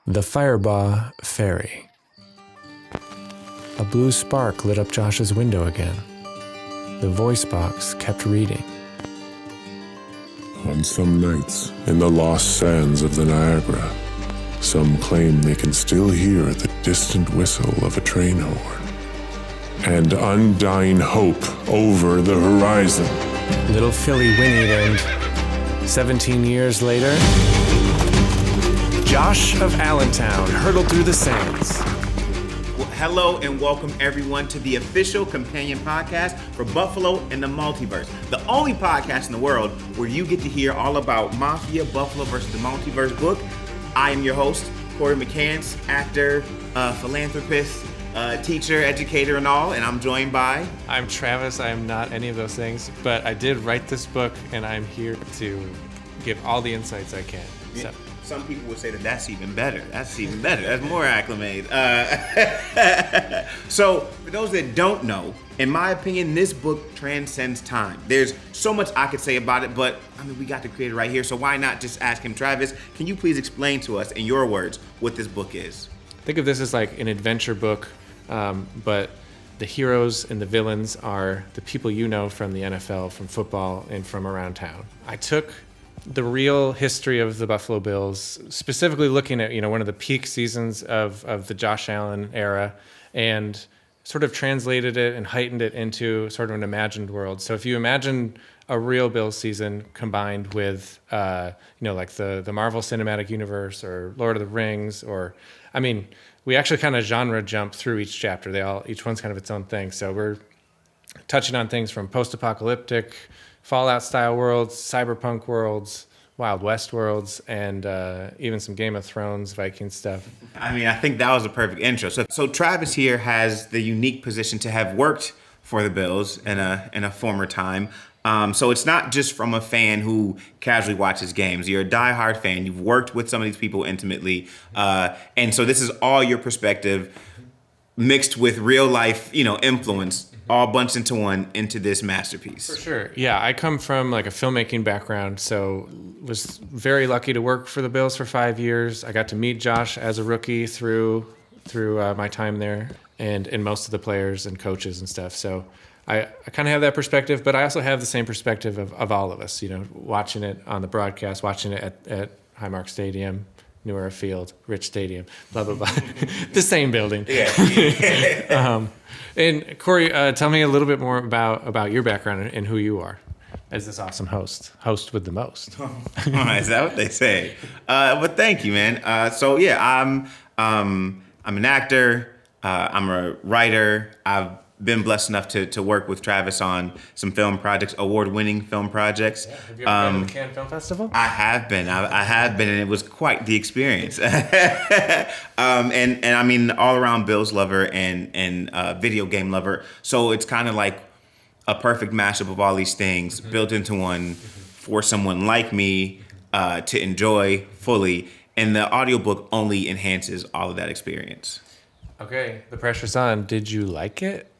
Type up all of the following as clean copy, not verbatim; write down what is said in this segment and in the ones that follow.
The Firebaugh Ferry. A blue spark lit up Josh's window again. The voice box kept reading. On some nights, in the lost sands of the Niagara, some claim they can still hear the distant whistle of a train horn and undying hope over the horizon. Little Philly whinnied, and 17 years later, Josh of Allentown hurtled through the sands. Well, hello and welcome everyone to the official companion podcast for Buffalo and the Multiverse, the only podcast in the world where you get to hear all about Mafia, Buffalo versus the Multiverse book. I am your host, Cory McCants, actor, philanthropist, teacher, educator, and all, and I'm joined by... I'm Travis. I am not any of those things, but I did write this book, and I'm here to give all the insights I can. So. Some people would say that that's even better. That's even better. That's more acclimated. So, for those that don't know, in my opinion, this book transcends time. There's so much I could say about it, but I mean, we got the creator right here, so why not just ask him? Travis, can you please explain to us, in your words, what this book is? Think of this as like an adventure book, but the heroes and the villains are the people you know from the NFL, from football, and from around town. I took the real history of the Buffalo Bills, specifically looking at, one of the peak seasons of the Josh Allen era, and sort of translated it and heightened it into sort of an imagined world. So if you imagine a real Bills season combined with, like the Marvel Cinematic Universe or Lord of the Rings, or, we actually kind of genre jump through each chapter. Each one's kind of its own thing. So we're touching on things from post-apocalyptic, Fallout-style worlds, cyberpunk worlds, Wild West worlds, and even some Game of Thrones, Viking stuff. I think that was a perfect intro. So Travis here has the unique position to have worked for the Bills in a former time. So it's not just from a fan who casually watches games. You're a diehard fan. You've worked with some of these people intimately. And so this is all your perspective mixed with real life, influence, all bunched into this masterpiece. For sure. Yeah, I come from like a filmmaking background, so was very lucky to work for the Bills for 5 years. I got to meet Josh as a rookie through my time there, and most of the players and coaches and stuff. So I kind of have that perspective, but I also have the same perspective of all of us, watching it on the broadcast, watching it at Highmark Stadium, New Era Field, Rich Stadium, blah, blah, blah. The same building. Yeah. And Cory, tell me a little bit more about your background and who you are as this awesome host with the most. Is that what they say? But thank you, man. I'm an actor. I'm a writer. I've been blessed enough to work with Travis on some film projects, award-winning film projects. Yeah. Have you ever been to the Cannes Film Festival? I have been, and it was quite the experience. And all-around Bills lover and video game lover. So it's kind of like a perfect mashup of all these things built into one for someone like me to enjoy fully. And the audiobook only enhances all of that experience. Okay, the pressure's on. Did you like it?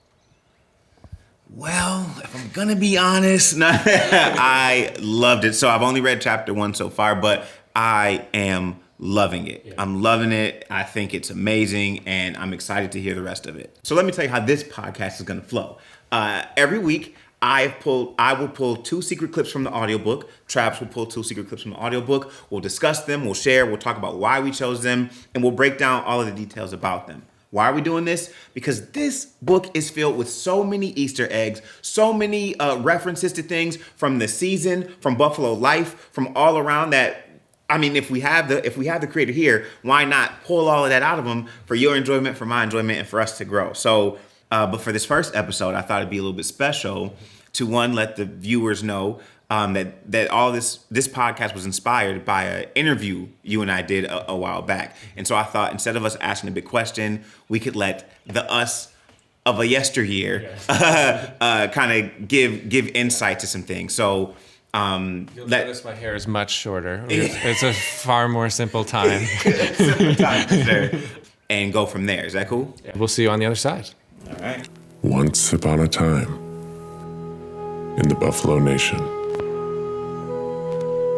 Well, if I'm gonna be honest, I loved it. So I've only read chapter 1 so far, but I am loving it. Yeah. I'm loving it. I think it's amazing, and I'm excited to hear the rest of it. So let me tell you how this podcast is gonna flow. Every week, I will pull 2 secret clips from the audiobook. Travis will pull 2 secret clips from the audiobook. We'll discuss them, we'll share, we'll talk about why we chose them, and we'll break down all of the details about them. Why are we doing this? Because this book is filled with so many Easter eggs, so many references to things from the season, from Buffalo life, from all around that. If we have the creator here, why not pull all of that out of them for your enjoyment, for my enjoyment, and for us to grow? So, but for this first episode, I thought it'd be a little bit special to let the viewers know that all this podcast was inspired by an interview you and I did a while back. And so I thought, instead of us asking a big question, we could let the us of a yesteryear kind of give insight to some things. So you'll notice my hair is much shorter. It's a far more simple time. Simple time, sure. And go from there. Is that cool? Yeah. We'll see you on the other side. All right. Once upon a time, in the Buffalo Nation,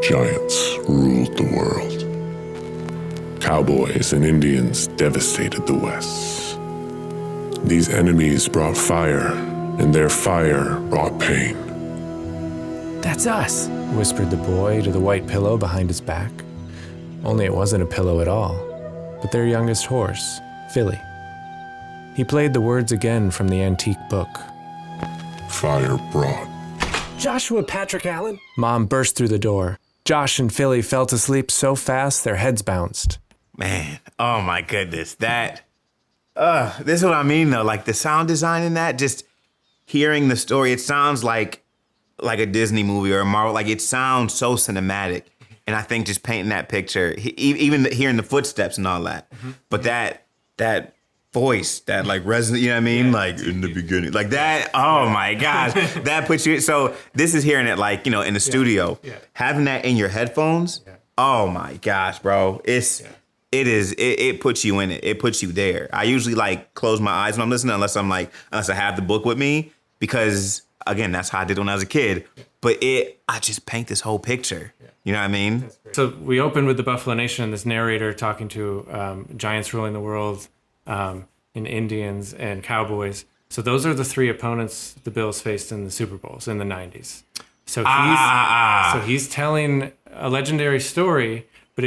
giants ruled the world. Cowboys and Indians devastated the West. These enemies brought fire, and their fire brought pain. "That's us," whispered the boy to the white pillow behind his back. Only it wasn't a pillow at all, but their youngest horse, Philly. He played the words again from the antique book. Fire brought. "Joshua Patrick Allen?" Mom burst through the door. Josh and Philly fell to sleep so fast their heads bounced. Man, oh my goodness. This is what I mean though. Like the sound design in that, just hearing the story, it sounds like a Disney movie or a Marvel. Like it sounds so cinematic. And I think just painting that picture, even hearing the footsteps and all that, but that voice, that like resonant, you know what I mean? Yeah, like in the beginning, like that. Oh my gosh, that puts you. So this is hearing it like, you know, in the studio, having that in your headphones. Yeah. Oh my gosh, bro, it puts you in it. It puts you there. I usually like close my eyes when I'm listening, unless I have the book with me, because again, that's how I did when I was a kid. But I just paint this whole picture. You know what I mean? So we opened with the Buffalo Nation and this narrator talking to giants ruling the world, and Indians and Cowboys. So those are the three opponents the Bills faced in the Super Bowls in the 90s. So he's telling a legendary story, but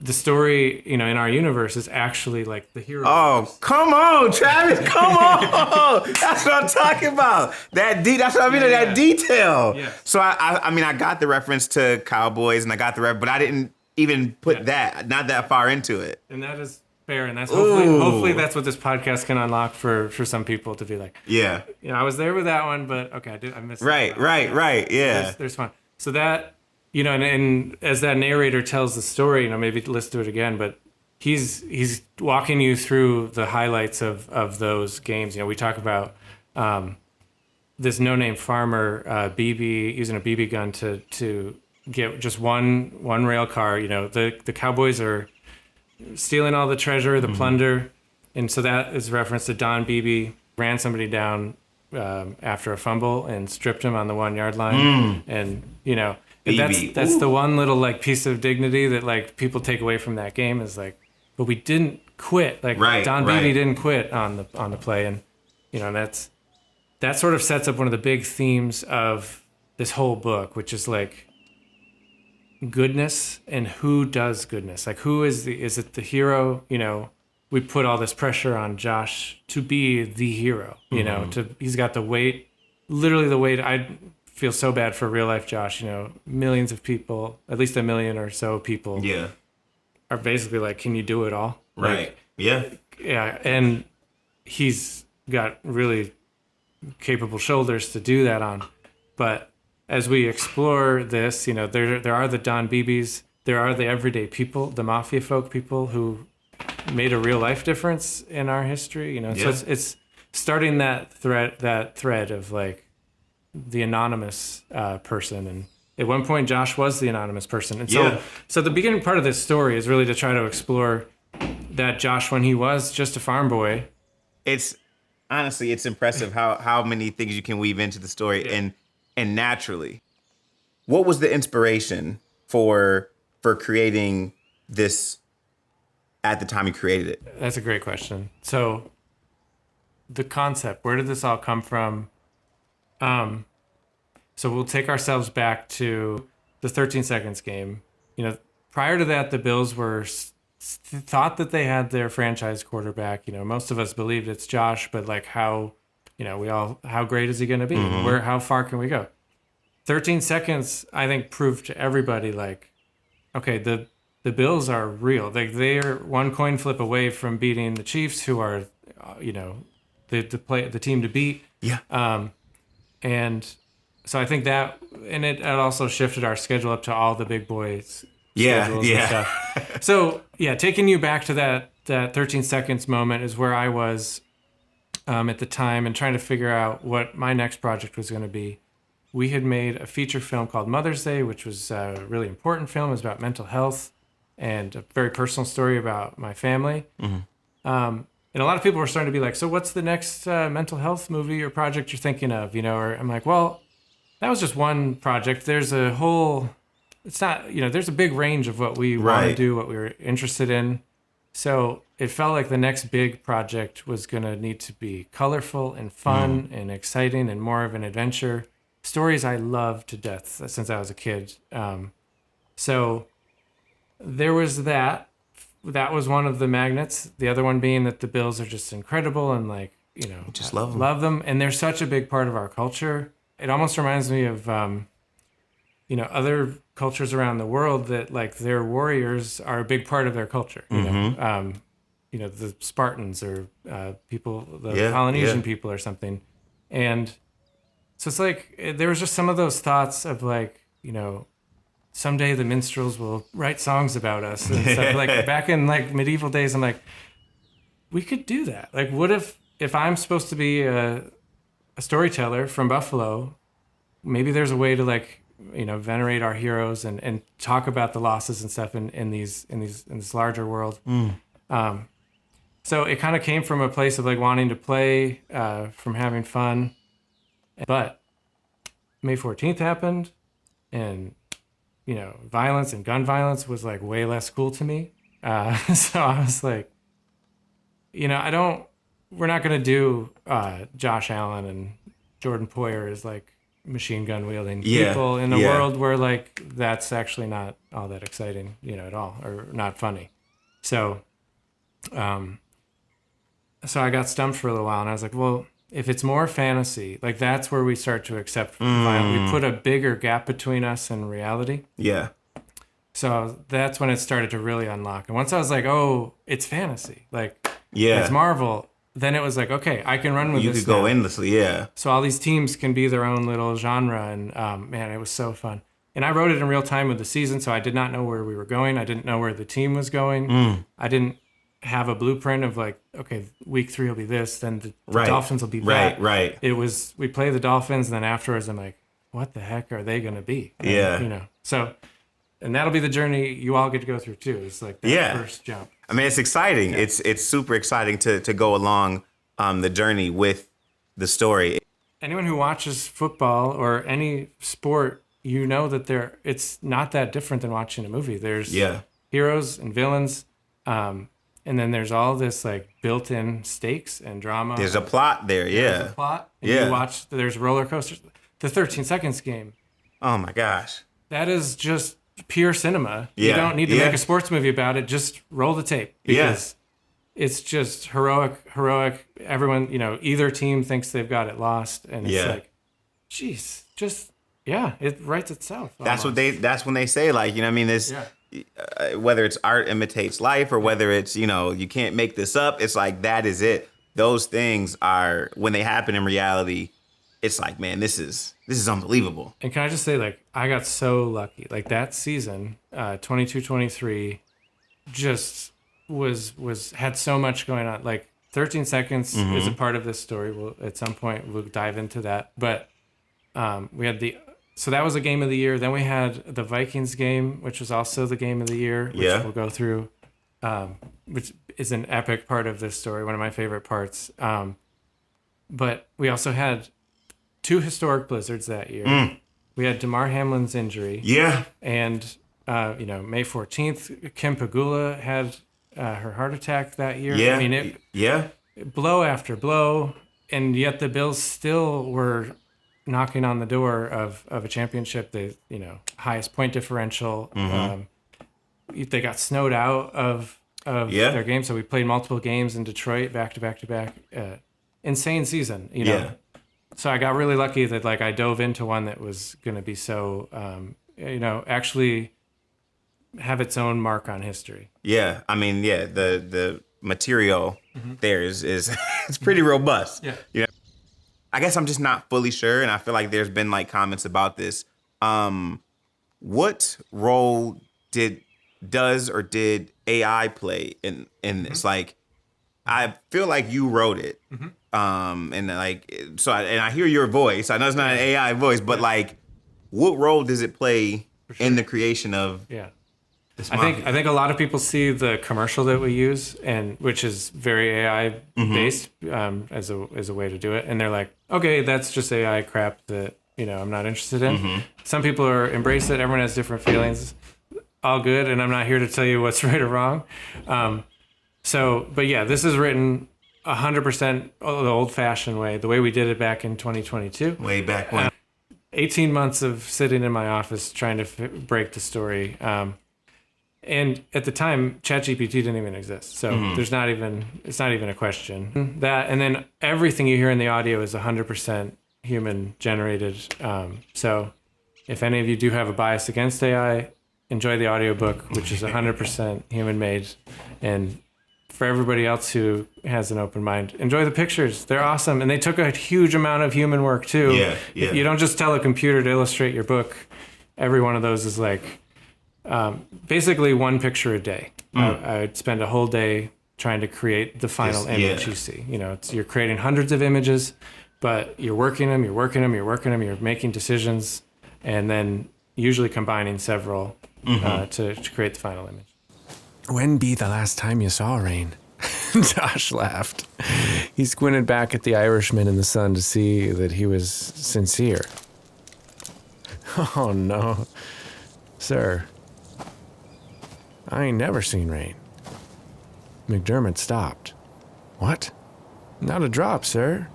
the story, you know, in our universe is actually like the hero. Oh, come on, Travis, come on. That's what I'm talking about. That's what I mean, that detail. Yeah. So I mean, I got the reference to Cowboys and I got but I didn't even put not that far into it. And that is fair, and that's hopefully that's what this podcast can unlock for some people to be like, yeah, you know, I was there with that one, but okay, I missed right, yeah. There's fun. So that, you know, and as that narrator tells the story, you know, maybe listen to it again, but he's walking you through the highlights of those games. You know, we talk about this no-name farmer using a BB gun to get just one rail car. You know, the Cowboys are stealing all the treasure, the plunder, and so that is reference to Don Beebe ran somebody down after a fumble and stripped him on the 1 yard line, and you know. That's the one little like piece of dignity that like people take away from that game is like, but we didn't quit. Like Don Beebe didn't quit on the play, and you know that sort of sets up one of the big themes of this whole book, which is like goodness and who does goodness. Like who is it the hero? You know, we put all this pressure on Josh to be the hero. You know, he's got the weight, literally the weight. I feel so bad for real life Josh. You know, millions of people, at least 1 million or so people, are basically like, can you do it all? Right. Like, yeah. And he's got really capable shoulders to do that on. But as we explore this, you know, there are the Don Beebes, there are the everyday people, the Mafia folk people who made a real life difference in our history. You know, so it's starting that thread of like, the anonymous person, and at one point Josh was the anonymous person, and so the beginning part of this story is really to try to explore that Josh, when he was just a farm boy. It's honestly, it's impressive how many things you can weave into the story, and naturally. What was the inspiration for creating this at the time you created it? That's a great question. So the concept, where did this all come from? So we'll take ourselves back to the 13 seconds game. You know, prior to that, the Bills were thought that they had their franchise quarterback. You know, most of us believed it's Josh, but like how great is he going to be? How far can we go? 13 seconds, I think, proved to everybody like, okay, the Bills are real. They are one coin flip away from beating the Chiefs, who are, you know, the team to beat. Yeah. And so I think that, and it also shifted our schedule up to all the big boys. And stuff. So taking you back to that 13 seconds moment is where I was at the time, and trying to figure out what my next project was going to be. We had made a feature film called Mother's Day, which was a really important film. It was about mental health and a very personal story about my family. And a lot of people were starting to be like, so what's the next mental health movie or project you're thinking of? You know, or I'm like, well, that was just one project. There's a whole it's not, there's a big range of what we want to do, what we were interested in. So it felt like the next big project was going to need to be colorful and fun and exciting and more of an adventure. Stories I love to death since I was a kid. So there was that. That was one of the magnets. The other one being that the Bills are just incredible and like, just love them. Love them. And they're such a big part of our culture. It almost reminds me of, other cultures around the world that like their warriors are a big part of their culture. The Spartans or people, the Polynesian people or something. And so it's like, there was just some of those thoughts of like, someday the minstrels will write songs about us and stuff. Like back in like medieval days, I'm like, we could do that. Like, what if I'm supposed to be a storyteller from Buffalo, maybe there's a way to like, venerate our heroes and talk about the losses and stuff in this larger world. So it kind of came from a place of like wanting to play, from having fun. But May 14th happened, and violence and gun violence was like way less cool to me. So I was like, we're not going to do Josh Allen and Jordan Poyer as like machine gun wielding people in a world where like that's actually not all that exciting, at all, or not funny. So, so I got stumped for a little while, and I was like, well, if it's more fantasy, like that's where we start to accept violence. We put a bigger gap between us and reality. Yeah. So that's when it started to really unlock. And once I was like, oh, it's fantasy, like it's Marvel, then it was like, okay, I can run with this. You could go endlessly, yeah. So all these teams can be their own little genre, and man, it was so fun. And I wrote it in real time with the season, so I did not know where we were going. I didn't know where the team was going. I didn't have a blueprint of like, okay, week 3 will be this, then the Dolphins will be that. Right. It was, we play the Dolphins, and then afterwards I'm like, what the heck are they going to be? So, and that'll be the journey you all get to go through too. It's like that first jump. I mean, it's exciting. Yeah. It's super exciting to go along the journey with the story. Anyone who watches football or any sport, that it's not that different than watching a movie. There's heroes and villains, and then there's all this like built-in stakes and drama. There's a plot there, There's a plot. And you watch, there's roller coasters. The 13 Seconds game. Oh my gosh. That is just pure cinema. You don't need to make a sports movie about it. Just roll the tape. Because it's just heroic. Everyone, either team thinks they've got it lost. And it's like, geez, it writes itself. That's when they say, like, this, whether it's art imitates life or whether it's, you can't make this up. It's like, that is it. Those things are, when they happen in reality, it's like, man, this is unbelievable. And can I just say, like, I got so lucky. Like that season, 22-23, just had so much going on. Like 13 Seconds is a part of this story. At some point we'll dive into that. But we had so that was a game of the year. Then we had the Vikings game, which was also the game of the year, which we'll go through, which is an epic part of this story, one of my favorite parts. But we also had 2 historic blizzards that year. We had Damar Hamlin's injury. Yeah. And, May 14th, Kim Pagula had her heart attack that year. Yeah. I mean, blow after blow, and yet the Bills still were knocking on the door of a championship. The highest point differential. They got snowed out of their game, so we played multiple games in Detroit back to back. Insane season, So I got really lucky that like I dove into one that was going to be so actually have its own mark on history. Yeah, I mean, the material there is it's pretty robust. Yeah. I guess I'm just not fully sure, and I feel like there's been like comments about this. What role did AI play in this? Like, I feel like you wrote it, and like I hear your voice. I know it's not an AI voice, but like, what role does it play in the creation of? I think a lot of people see the commercial that we use, and which is very AI based as a way to do it, and they're like, okay, that's just AI crap that I'm not interested in. Some people embrace it. Everyone has different feelings. All good, and I'm not here to tell you what's right or wrong. But yeah, this is written 100% the old-fashioned way, the way we did it back in 2022. Way back when. 18 months of sitting in my office trying to break the story. And at the time, ChatGPT didn't even exist. So it's not even a question. That, and then everything you hear in the audio is 100% human generated. So if any of you do have a bias against AI, enjoy the audiobook, which is 100% human made. And for everybody else who has an open mind, enjoy the pictures. They're awesome. And they took a huge amount of human work too. Yeah. You don't just tell a computer to illustrate your book. Every one of those is like basically one picture a day. I would spend a whole day trying to create the final image you see. You're creating hundreds of images, but you're working them, you're making decisions, and then usually combining several to create the final image. When be the last time you saw rain? Josh laughed. He squinted back at the Irishman in the sun to see that he was sincere. Oh, no. Sir, I ain't never seen rain. McDermott stopped. What? Not a drop, sir.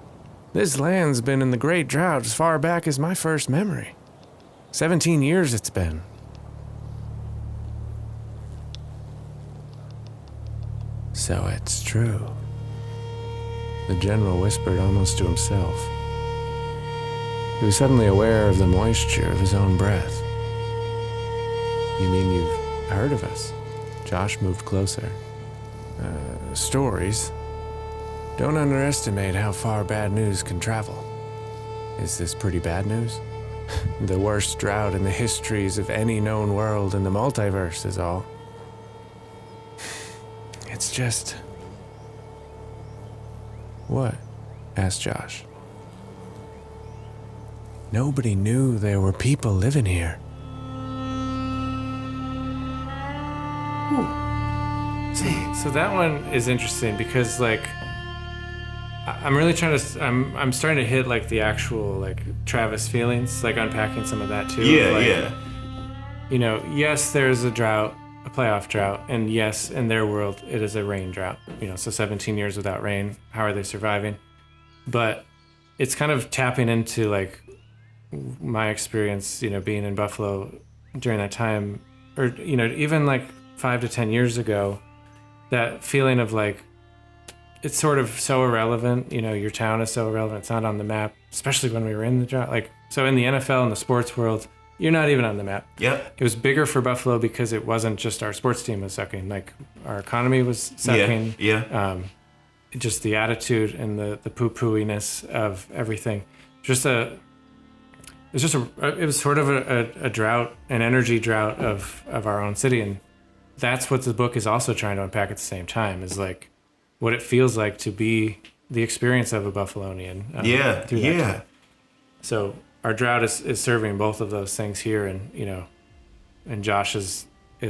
This land's been in the great drought as far back as my first memory. 17 years it's been. So it's true. The general whispered almost to himself. He was suddenly aware of the moisture of his own breath. You mean you've heard of us? Josh moved closer. Stories. Don't underestimate how far bad news can travel. Is this pretty bad news? The worst drought in the histories of any known world in the multiverse is all. It's just... What? Asked Josh. Nobody knew there were people living here. So that one is interesting because, like, I'm really trying to. I'm starting to hit like the actual like Travis feelings, like unpacking some of that too. Yes, there's a drought, a playoff drought, and yes, in their world, it is a rain drought. So 17 years without rain. How are they surviving? But it's kind of tapping into like my experience, being in Buffalo during that time, or even like 5 to 10 years ago. That feeling of like, it's sort of so irrelevant, your town is so irrelevant, it's not on the map, especially when we were in the drought. Like, so in the NFL and the sports world, you're not even on the map. Yep. It was bigger for Buffalo because it wasn't just our sports team was sucking, like our economy was sucking. Just the attitude and the poo-pooiness of everything. It was sort of a drought, an energy drought of our own city. And that's what the book is also trying to unpack at the same time, is like what it feels like to be the experience of a Buffalonian through that time. So our drought is serving both of those things here, and and Josh is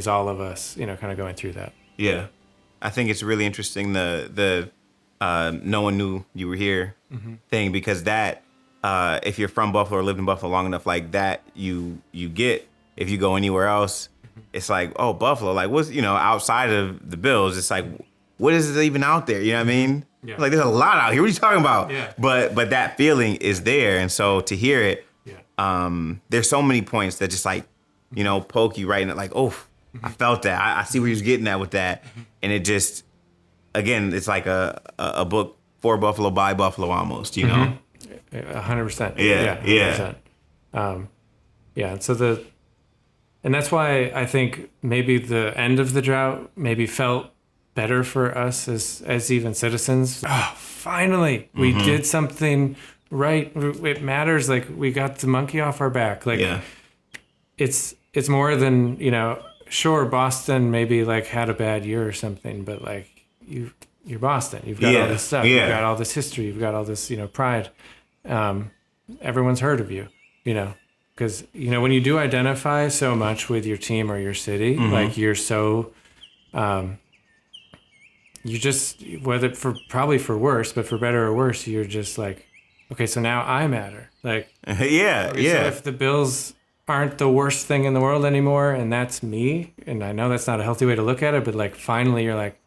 all of us, kind of going through that. Yeah, I think it's really interesting the no one knew you were here thing, because that if you're from Buffalo or lived in Buffalo long enough, like that you get. If you go anywhere else, it's like, oh, Buffalo, like what's, outside of the Bills, it's like, what is it even out there? You know what I mean? Yeah. Like there's a lot out here. What are you talking about? Yeah. But that feeling is there. And so to hear it, there's so many points that just like, poke you right in it, like, oh, I felt that. I see where he was getting at with that. And it just, again, it's like a book for Buffalo by Buffalo almost, 100%. Yeah. 100%. And that's why I think maybe the end of the drought maybe felt better for us as even citizens. Oh, finally, we did something right. It matters. Like we got the monkey off our back. Like it's more than, sure, Boston maybe like had a bad year or something, but like you're Boston. You've got all this stuff. Yeah. You've got all this history. You've got all this, pride. Everyone's heard of you, Because, when you do identify so much with your team or your city, like you're so, you just, probably for worse, but for better or worse, you're just like, okay, so now I matter. Like, Yeah, so yeah. if the Bills aren't the worst thing in the world anymore, and that's me, and I know that's not a healthy way to look at it, but like finally you're like,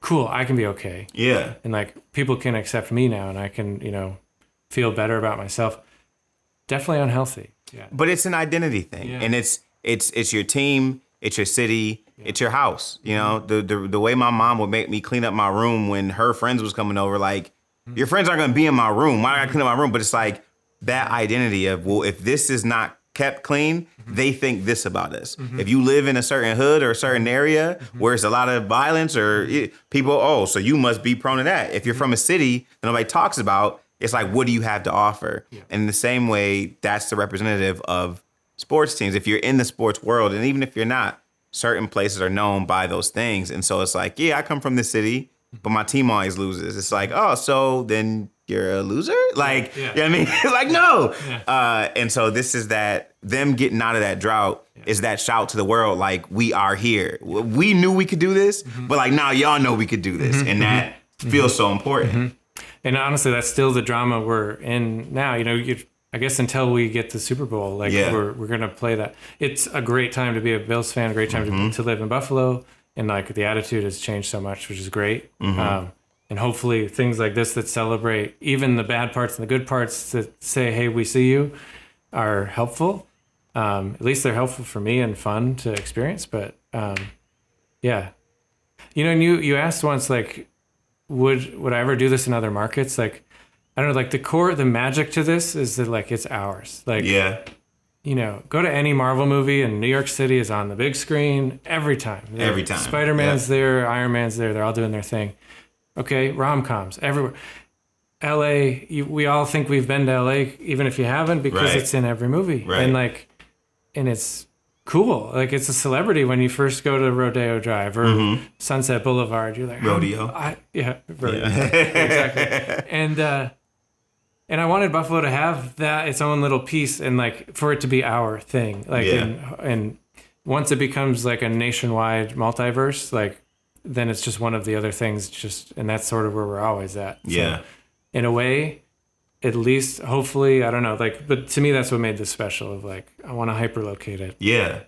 cool, I can be okay. Yeah. And like people can accept me now, and I can, feel better about myself. Definitely unhealthy. Yeah. But it's an identity thing. Yeah. And it's your team, it's your city, it's your house. You know, the way my mom would make me clean up my room when her friends was coming over, like, your friends aren't gonna be in my room. Why do I clean up my room? But it's like that identity of, well, if this is not kept clean, they think this about us. If you live in a certain hood or a certain area where it's a lot of violence or people, so you must be prone to that. If you're from a city that nobody talks about, it's like, what do you have to offer? Yeah. And in the same way, that's the representative of sports teams. If you're in the sports world, and even if you're not, certain places are known by those things. And so it's like, yeah, I come from this city, but my team always loses. It's like, oh, so then you're a loser? Like, you know what I mean? Like, no. Yeah. And so this is that, them getting out of that drought is that shout to the world, like, we are here. We knew we could do this, but like, now y'all know we could do this. And that feels so important. And honestly, that's still the drama we're in now. I guess until we get the Super Bowl, like we're gonna play that. It's a great time to be a Bills fan, a great time to live in Buffalo, and like the attitude has changed so much, which is great. And hopefully things like this that celebrate even the bad parts and the good parts, that say, hey, we see you, are helpful. At least they're helpful for me and fun to experience. But yeah, and you asked once, like, would I ever do this in other markets? Like, I don't know, like the magic to this is that like it's ours. Like, go to any Marvel movie and New York City is on the big screen every time. Every time. Spider-Man's there, Iron Man's there. They're all doing their thing. Okay, rom-coms everywhere. LA, we all think we've been to LA, even if you haven't, because it's in every movie. Right. And it's cool. Like, it's a celebrity when you first go to Rodeo Drive or Sunset Boulevard. You're like, Rodeo. Rodeo. Exactly. And I wanted Buffalo to have that, its own little piece, and like for it to be our thing. Like, and once it becomes like a nationwide multiverse, like, then it's just one of the other things. And that's sort of where we're always at. So, in a way, at least, hopefully, I don't know, like, but to me, that's what made this special. Of like, I want to hyperlocate it. Yeah.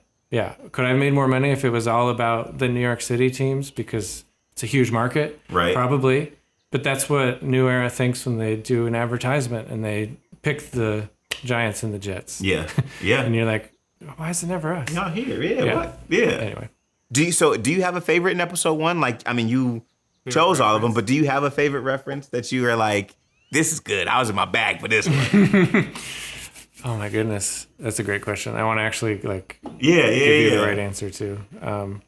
Could I have made more money if it was all about the New York City teams, because it's a huge market? Right. Probably. But that's what New Era thinks when they do an advertisement and they pick the Giants and the Jets. Yeah. And you're like, why is it never us? Y'all here. Yeah. What? Yeah. Anyway. Do you have a favorite in episode 1? Like, I mean, you chose all of them, but do you have a favorite reference that you are like, this is good, I was in my bag for this one? Oh my goodness, that's a great question. I want to actually like give you the right answer too. All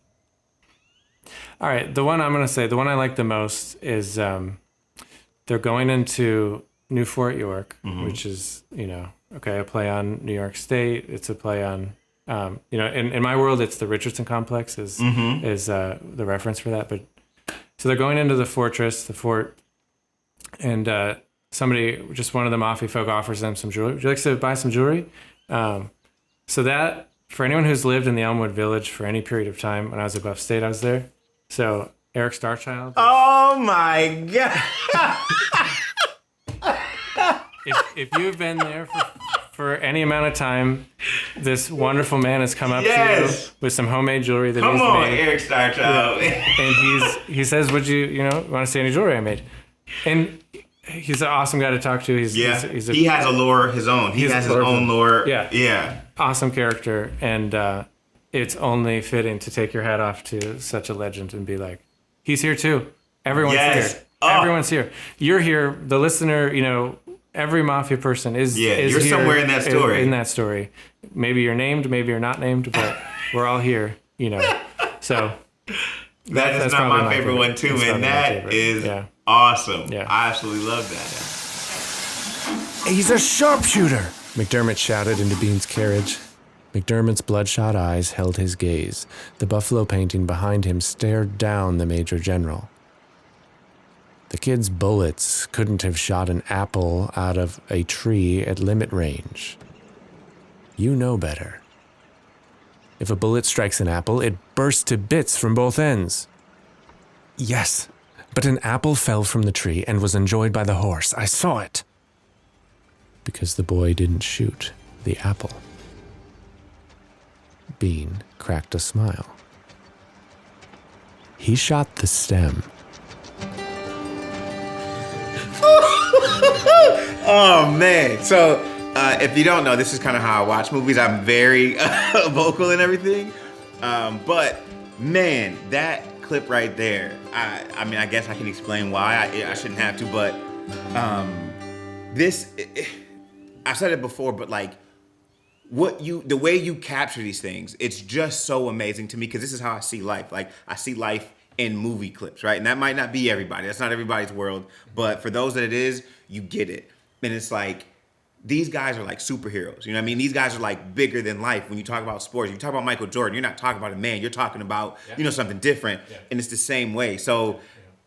right, the one I'm gonna say, the one I like the most is they're going into New Fort York, which is a play on New York State. It's a play on in my world it's the Richardson Complex is the reference for that. But so they're going into the fort, and one of the Mafia folk offers them some jewelry. Would you like to buy some jewelry? So that, for anyone who's lived in the Elmwood Village for any period of time, when I was at Buff State, I was there. So Eric Starchild. Oh my God. If you've been there for any amount of time, this wonderful man has come up to you with some homemade jewelry that he's made. Eric Starchild. And he says, would you want to see any jewelry I made? And he's an awesome guy to talk to. He has a lore his own. He has his own lore. Yeah. Awesome character. And it's only fitting to take your hat off to such a legend and be like, he's here too. Everyone's here. Everyone's here. You're here. The listener, every Mafia person is you're here somewhere in that story. In that story. Maybe you're named, maybe you're not named, but we're all here, So that's not my favorite one too, and that is awesome. Yeah. I absolutely love that. He's a sharpshooter, McDermott shouted into Bean's carriage. McDermott's bloodshot eyes held his gaze. The buffalo painting behind him stared down the Major General. The kid's bullets couldn't have shot an apple out of a tree at limit range. You know better. If a bullet strikes an apple, it bursts to bits from both ends. Yes, but an apple fell from the tree and was enjoyed by the horse. I saw it. because the boy didn't shoot the apple. Bean cracked a smile. He shot the stem. Oh man! So if you don't know, this is kind of how I watch movies. I'm very vocal and everything, but man, that clip right there. I mean, I guess I can explain why. I shouldn't have to, but I've said it before, but like the way you capture these things, it's just so amazing to me because this is how I see life. Like I see life in movie clips, right? And that might not be everybody. That's not everybody's world, but for those that it is, you get it. And it's like, these guys are like superheroes. You know what I mean? These guys are like bigger than life. When you talk about sports, you talk about Michael Jordan, you're not talking about a man, you're talking about, something different. Yeah. And it's the same way. So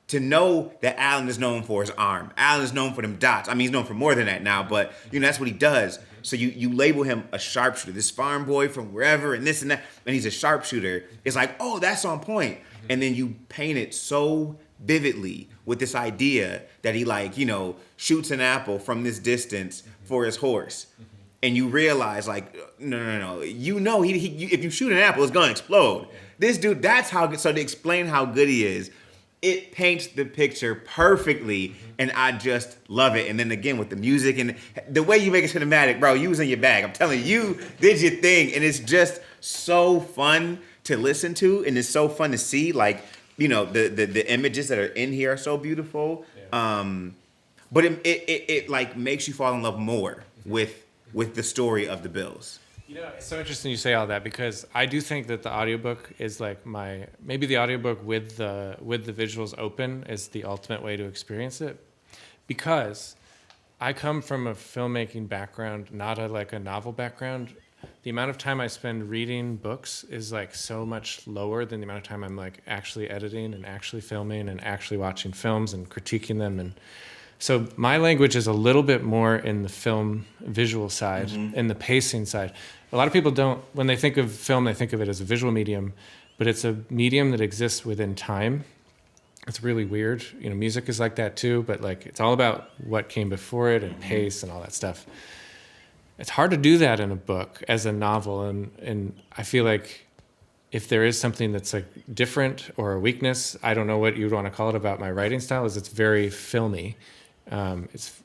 to know that Allen is known for his arm, Allen is known for them dots. I mean, he's known for more than that now, but that's what he does. So you label him a sharpshooter, this farm boy from wherever and this and that, and he's a sharpshooter. It's like, oh, that's on point. And then you paint it so vividly with this idea that he shoots an apple from this distance for his horse. And you realize no. If you shoot an apple, it's gonna explode. Yeah. This dude, that's how good. So to explain how good he is, it paints the picture perfectly, and I just love it. And then again with the music and the way you make it cinematic, bro, you was in your bag. I'm telling you did your thing, and it's just so fun to listen to, and it's so fun to see. The images that are in here are so beautiful. Yeah. But it like makes you fall in love more with the story of the Bills. It's so interesting you say all that because I do think that the audiobook is like maybe the audiobook with the visuals open is the ultimate way to experience it, because I come from a filmmaking background, not a novel background. The amount of time I spend reading books is like so much lower than the amount of time I'm like actually editing and actually filming and actually watching films and critiquing them. And so my language is a little bit more in the film visual side and the pacing side. A lot of people when they think of film, they think of it as a visual medium, but it's a medium that exists within time. It's really weird. Music is like that too, but like it's all about what came before it and pace and all that stuff. It's hard to do that in a book as a novel, and I feel like if there is something that's like different or a weakness, I don't know what you'd want to call it about my writing style, is it's very filmy. It's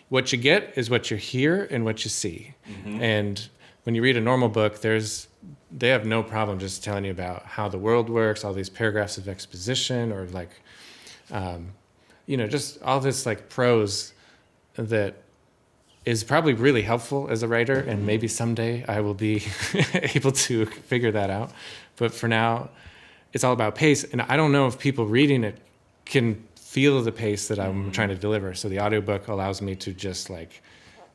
what you get is what you hear and what you see. And when you read a normal book, they have no problem just telling you about how the world works, all these paragraphs of exposition, or like, just all this like prose that is probably really helpful as a writer, and maybe someday I will be able to figure that out. But for now, it's all about pace, and I don't know if people reading it can feel the pace that I'm trying to deliver. So the audiobook allows me to just like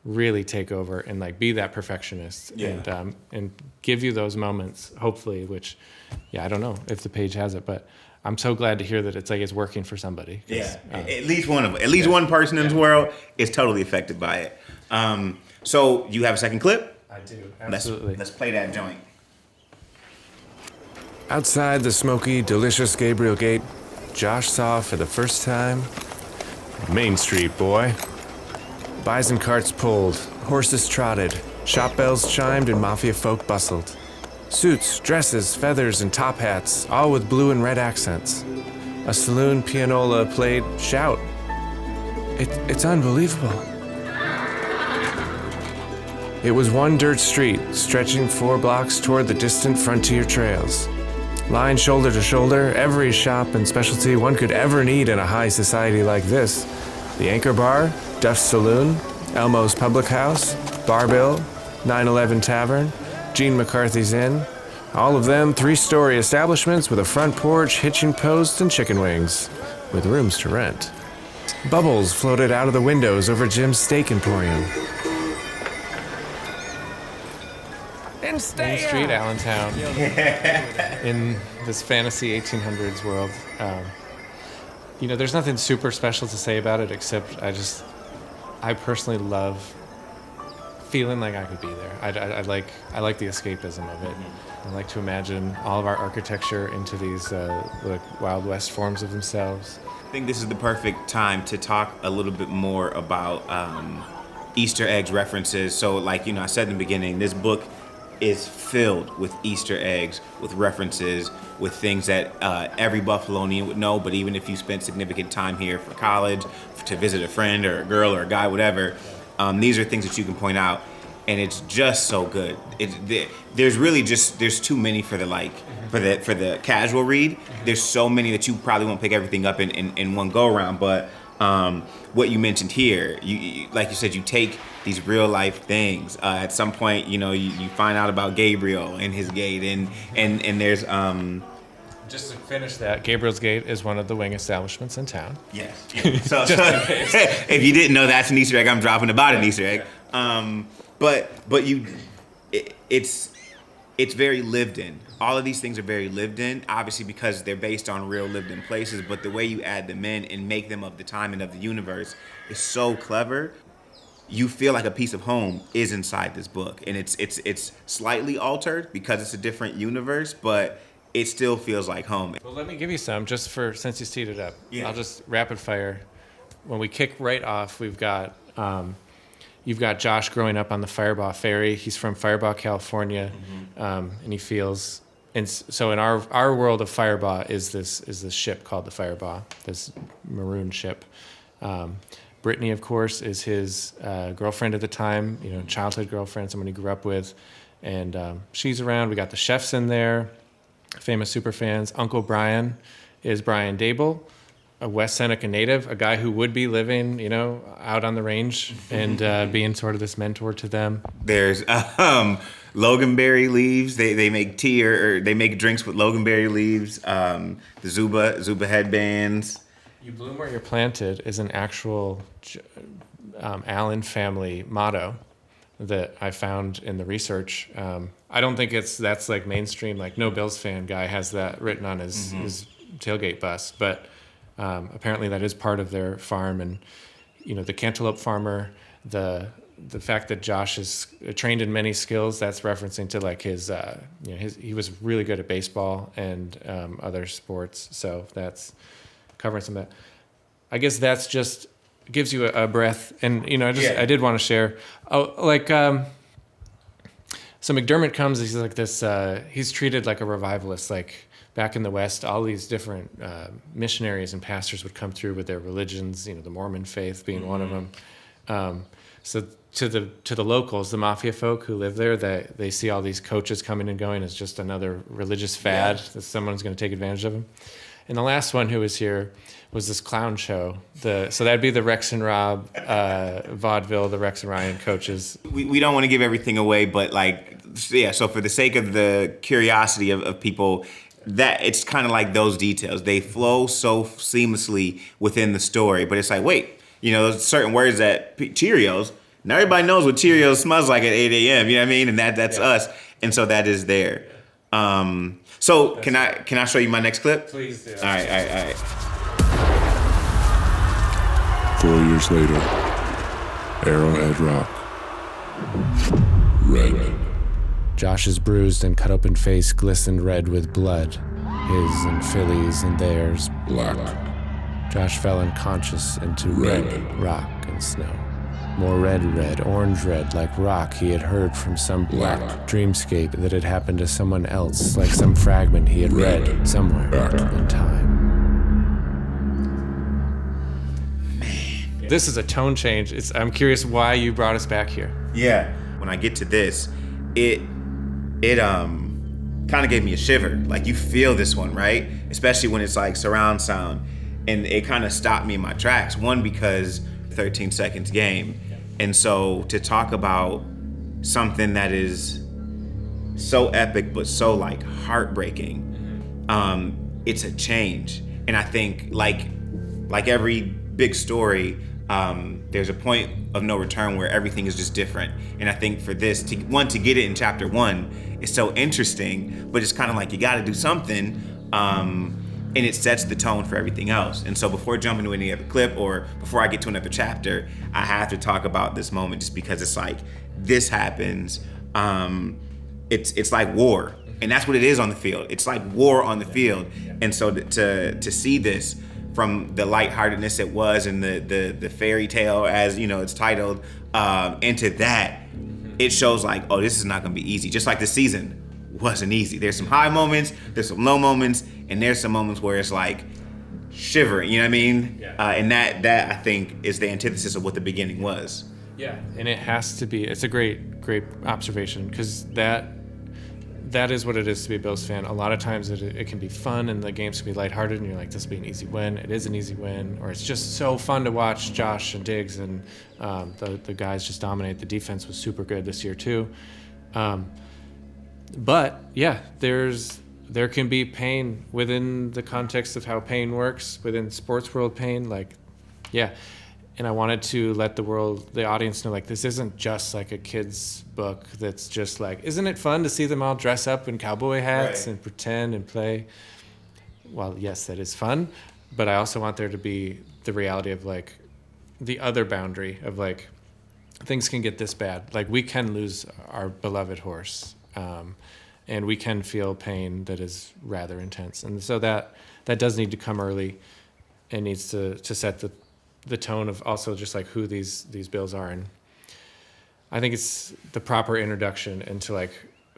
really take over and like be that perfectionist and give you those moments, hopefully, which, I don't know if the page has it, but I'm so glad to hear that it's working for somebody. Yeah, at least one person in this world is totally affected by it. So you have a second clip? I do, absolutely. Let's play that joint. Outside the smoky, delicious Gabriel Gate, Josh saw for the first time Main Street, boy. Bison carts pulled, horses trotted, shop bells chimed, and Mafia folk bustled. Suits, dresses, feathers, and top hats, all with blue and red accents. A saloon pianola played Shout. It's unbelievable. It was one dirt street, stretching 4 blocks toward the distant frontier trails. Lined shoulder to shoulder, every shop and specialty one could ever need in a high society like this. The Anchor Bar, Duff's Saloon, Elmo's Public House, Barbill, 911 Tavern, Gene McCarthy's Inn, all of them 3-story establishments with a front porch, hitching post, and chicken wings, with rooms to rent. Bubbles floated out of the windows over Jim's Steak Emporium. Main Street, Allentown, in this fantasy 1800s world. There's nothing super special to say about it, except I personally love feeling like I could be there. I like the escapism of it. I like to imagine all of our architecture into these like Wild West forms of themselves. I think this is the perfect time to talk a little bit more about Easter eggs references. So like, I said in the beginning, this book is filled with Easter eggs, with references, with things that every Buffalonian would know, but even if you spent significant time here for college, to visit a friend or a girl or a guy, whatever, these are things that you can point out, and it's just so good. There's too many for the casual read. There's so many that you probably won't pick everything up in one go around, but what you mentioned here, you like you said, you take these real life things. At some point, you find out about Gabriel and his gate, and there's Just to finish that, Gabriel's Gate is one of the wing establishments in town. yes. So if you didn't know, that's an Easter egg. I'm dropping about an Easter egg. But it's very lived in. All of these things are very lived in, obviously because they're based on real lived in places, but the way you add them in and make them of the time and of the universe is so clever. You feel like a piece of home is inside this book, and it's slightly altered because it's a different universe, but it still feels like home. Well, let me give you some, since you teed it up. Yeah. I'll just rapid fire. When we kick right off, we've got, you've got Josh growing up on the Firebaugh Ferry. He's from Firebaugh, California, and he feels, and so in our world of Firebaugh is this ship called the Firebaugh, this maroon ship. Brittany, of course, is his girlfriend at the time, childhood girlfriend, someone he grew up with, and she's around. We got the chefs in there, famous super fans. Uncle Brian is Brian Dable, a West Seneca native, a guy who would be living, out on the range and being sort of this mentor to them. There's loganberry leaves. They make tea or they make drinks with loganberry leaves. The Zuba headbands. You bloom where you're planted is an actual Allen family motto that I found in the research. I don't think that's like mainstream, like no Bills fan guy has that written on his tailgate bus, but apparently that is part of their farm. And the cantaloupe farmer, the fact that Josh is trained in many skills, that's referencing to like his he was really good at baseball and other sports, so that's covering some of that. I guess that's just gives you a breath, and I did want to share. So McDermott comes, he's like this, he's treated like a revivalist, like back in the West, all these different missionaries and pastors would come through with their religions, the Mormon faith being one of them. So to the locals, the Mafia folk who live there, they see all these coaches coming and going as just another religious fad that someone's going to take advantage of them. And the last one who was here was this clown show. So that'd be the Rex and Rob vaudeville, the Rex and Ryan coaches. We don't want to give everything away, but so for the sake of the curiosity of people, that it's kind of like those details. They flow so seamlessly within the story, but it's like, wait, there's certain words that Cheerios, now everybody knows what Cheerios smells like at 8 a.m., you know what I mean? And that's us. And so that is there. So can I show you my next clip? Please do. All right. 4 years later, Arrowhead Rock. Red. Josh's bruised and cut open face glistened red with blood, his and Philly's and theirs. Black. Josh fell unconscious into Red. rock and snow. More red, orange red, like rock he had heard from some Black. dreamscape that had happened to someone else, like some fragment he had read somewhere in time. This is a tone change. I'm curious why you brought us back here. Yeah. When I get to this, it kind of gave me a shiver. Like you feel this one, right? Especially when it's like surround sound. And it kind of stopped me in my tracks. One, because 13 seconds game. And so to talk about something that is so epic but so like heartbreaking, it's a change. And I think like every big story, there's a point of no return where everything is just different. And I think for this, to get it in chapter 1 is so interesting, but it's kind of like you got to do something. and it sets the tone for everything else. And so before jumping to any other clip or before I get to another chapter, I have to talk about this moment just because it's like, this happens. It's like war. And that's what it is on the field. It's like war on the field. And so to see this from the lightheartedness it was and the fairy tale, as you know, it's titled, into that, it shows like, oh, this is not going to be easy. Just like the season wasn't easy. There's some high moments, there's some low moments, and there's some moments where it's like shivering. You know what I mean? Yeah. And that I think is the antithesis of what the beginning was. Yeah, and it has to be. It's a great observation, because that is what it is to be a Bills fan. A lot of times it can be fun and the games can be lighthearted and you're like, this will be an easy win. It is an easy win. Or it's just so fun to watch Josh and Diggs and the guys just dominate. The defense was super good this year too. But yeah, there can be pain within the context of how pain works, within sports world pain. Like, yeah. And I wanted to let the audience know, like, this isn't just like a kid's book that's just like, isn't it fun to see them all dress up in cowboy hats and pretend and play? Well, yes, that is fun. But I also want there to be the reality of like the other boundary of like, things can get this bad. Like, we can lose our beloved horse. And we can feel pain that is rather intense. And so that does need to come early and needs to set the tone of also just like who these Bills are. And I think it's the proper introduction into like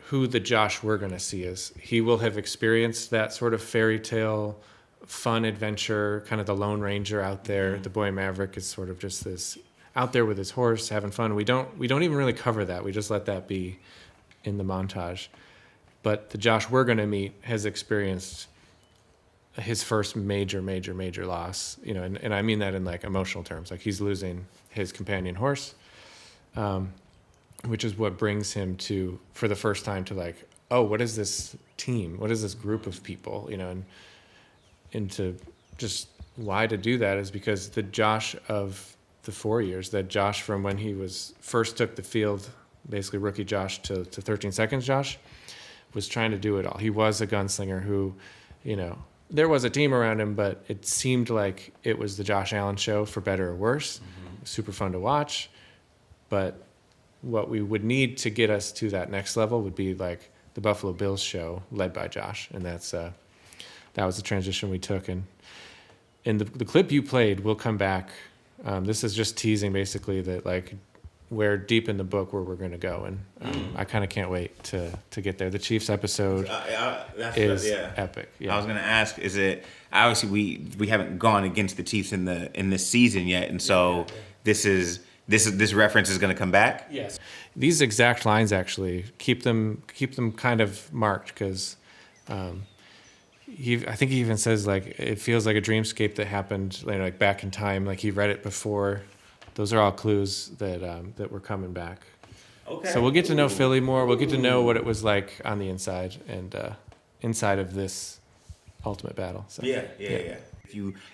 who the Josh we're going to see is. He will have experienced that sort of fairy tale, fun adventure, kind of the Lone Ranger out there. The boy Maverick is sort of just this out there with his horse having fun. We don't even really cover that. We just let that be in the montage. But the Josh we're going to meet has experienced his first major loss, you know, and I mean that in like emotional terms. Like, he's losing his companion horse, which is what brings him to, for the first time, to like, oh, what is this team? What is this group of people? You know, and to just why to do that is because the Josh of the 4 years, that Josh from when he was first took the field, basically rookie Josh to 13 seconds Josh, was trying to do it all. He was a gunslinger who, you know, there was a team around him, but it seemed like it was the Josh Allen show, for better or worse. Mm-hmm. Super fun to watch. But what we would need to get us to that next level would be like the Buffalo Bills show led by Josh. And that was the transition we took. And in the clip you played, we'll come back. This is just teasing basically that like we're deep in the book where we're going to go. And I kind of can't wait to get there. The Chiefs episode is epic. Yeah. I was going to ask, is it, obviously we haven't gone against the Chiefs in this season yet. And so this reference is going to come back? Yes. These exact lines actually keep them kind of marked, because I think he even says like, it feels like a dreamscape that happened, you know, like back in time. Like, he read it before. Those are all clues that we're coming back. Okay. So we'll get to know Philly more. We'll get to know what it was like on the inside and inside of this ultimate battle. So, yeah.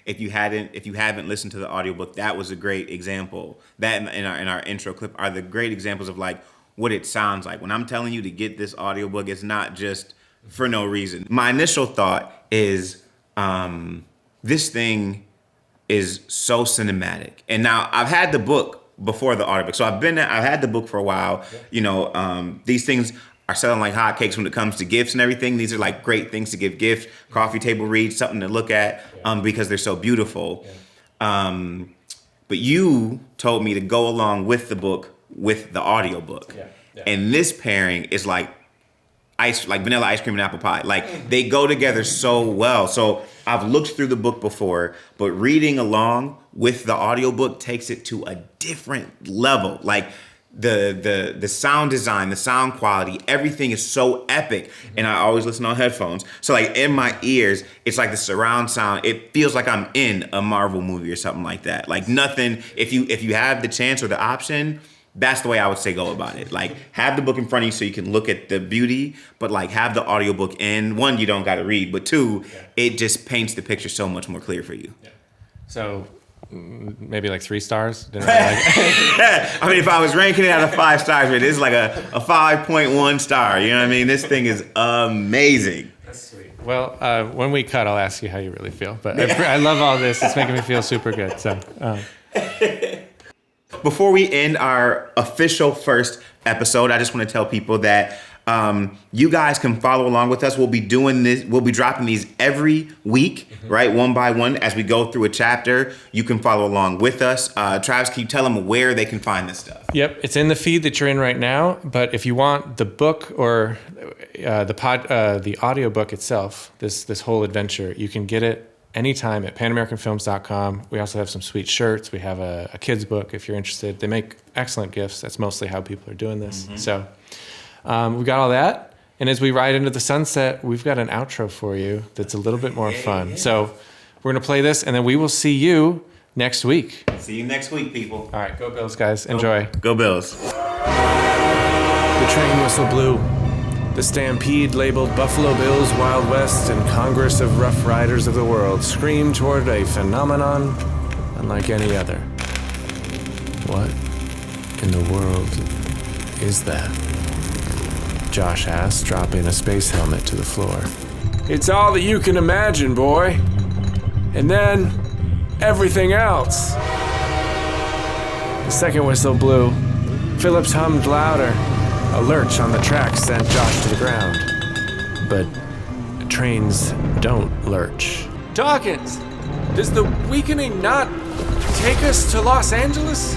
If you haven't listened to the audiobook, that was a great example. That in our intro clip are the great examples of like what it sounds like. When I'm telling you to get this audiobook, it's not just for no reason. My initial thought is this thing is so cinematic. And now I've had the book before the audiobook. So I've had the book for a while. Yeah. You know, these things are selling like hotcakes when it comes to gifts and everything. These are like great things to give gifts, coffee table reads, something to look at, because they're so beautiful. Yeah. But you told me to go along with the book with the audiobook. Yeah. Yeah. And this pairing is like vanilla ice cream and apple pie. Like, they go together so well. So I've looked through the book before, but reading along with the audiobook takes it to a different level. Like, the sound design, the sound quality, everything is so epic. And I always listen on headphones. So like in my ears, it's like the surround sound. It feels like I'm in a Marvel movie or something like that. Like, nothing, if you have the chance or the option, that's the way I would say go about it. Like, have the book in front of you so you can look at the beauty, but like have the audiobook in. One, you don't got to read, but two, it just paints the picture so much more clear for you. Yeah. So maybe like 3 stars? I mean, if I was ranking it out of 5 stars, it's like a 5.1 star. You know what I mean? This thing is amazing. That's sweet. Well, when we cut, I'll ask you how you really feel. But I love all this. It's making me feel super good. So, Before we end our official first episode, I just want to tell people that you guys can follow along with us. We'll be doing this. We'll be dropping these every week, right? One by one as we go through a chapter. You can follow along with us. Travis, can you tell them where they can find this stuff? Yep, it's in the feed that you're in right now. But if you want the book or the audiobook itself, this whole adventure, you can get it anytime at panamericanfilms.com. We also have some sweet shirts. We have a kid's book if you're interested. They make excellent gifts. That's mostly how people are doing this. So we've got all that. And as we ride into the sunset, we've got an outro for you that's a little bit more fun. So we're going to play this, and then we will see you next week. See you next week, people. All right, go Bills, guys. Enjoy. Go Bills. The train whistle blew. The stampede labeled Buffalo Bills Wild West and Congress of Rough Riders of the World screamed toward a phenomenon unlike any other. What in the world is that? Josh asked, dropping a space helmet to the floor. It's all that you can imagine, boy. And then everything else. The second whistle blew. Phillips hummed louder. A lurch on the tracks sent Josh to the ground. But trains don't lurch. Dawkins, does the weakening not take us to Los Angeles?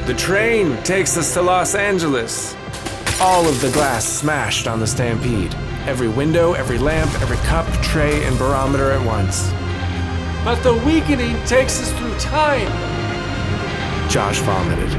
The train takes us to Los Angeles. All of the glass smashed on the stampede. Every window, every lamp, every cup, tray, and barometer at once. But the weakening takes us through time. Josh vomited.